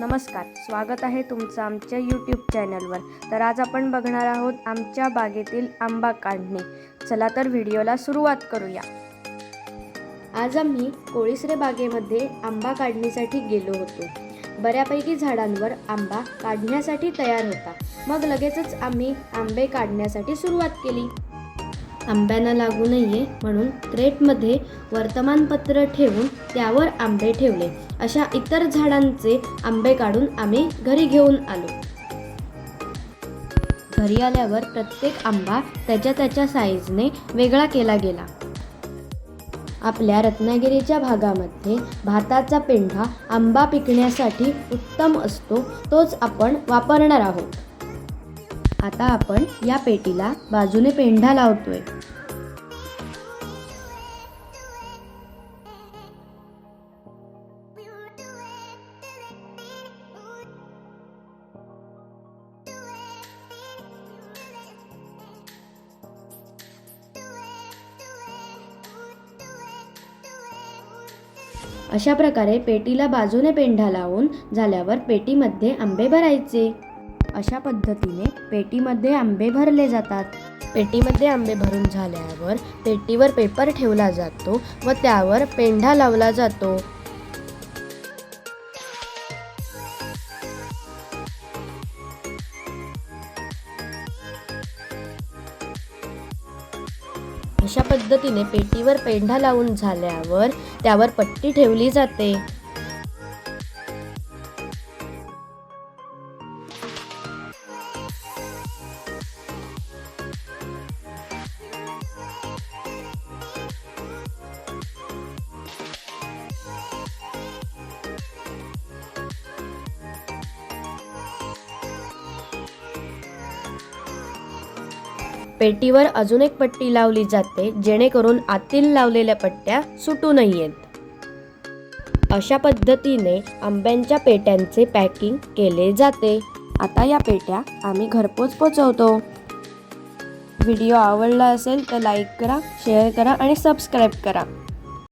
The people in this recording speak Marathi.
नमस्कार, स्वागत आहे तुमचं आमच्या यूट्यूब चॅनलवर। तर आज आपण बघणार आहोत आमच्या बागेतील आंबा काढणे। चला तर व्हिडिओला सुरुवात करूया। आज आम्ही कोळीसरे बागेमध्ये आंबा काढण्यासाठी गेलो होतो। बऱ्यापैकी झाडांवर आंबा काढण्यासाठी तयार होता। मग लगेचच आम्ही आंबे काढण्यासाठी सुरुवात केली। आंब्यांना लागू नये म्हणून क्रेटमध्ये वर्तमानपत्र ठेवून त्यावर आंबे ठेवले। अशा इतर झाडांचे आंबे काढून आम्ही घरी घेऊन आलो। घरी आल्यावर प्रत्येक आंबा त्याच्या साईजने वेगळा केला गेला। आपल्या रत्नागिरीच्या भागामध्ये भाताचा पेंढा आंबा पिकण्यासाठी उत्तम असतो, तोच आपण वापरणार आहोत। आता आपण या पेटीला बाजूने पेंढा लावतोय। अशा प्रकारे पेटीला बाजूने पेंढा लावून झाल्यावर पेटीमध्ये आंबे भरायचे। अशा पद्धतीने पेटीमध्ये आंबे भरले जातात। पेटीमध्ये आंबे भरून झाल्यावर पेटीवर पेपर ठेवला जातो व त्यावर पेंढा लावला जातो। अशा पद्धतीने पेटीवर पेंढा लावून झाल्यावर त्यावर पट्टी ठेवली जाते। पेटीवर अजून एक पट्टी लावली जाते जेणेकरून आतील लावलेल्या पट्ट्या सुटू नयेत। अशा पद्धतीने आंब्यांच्या पेट्यांचे पॅकिंग केले जाते। आता या पेट्या आम्ही घरपोच पोचवतो। व्हिडिओ आवडला असेल तर लाईक करा, शेअर करा आणि सबस्क्राईब करा।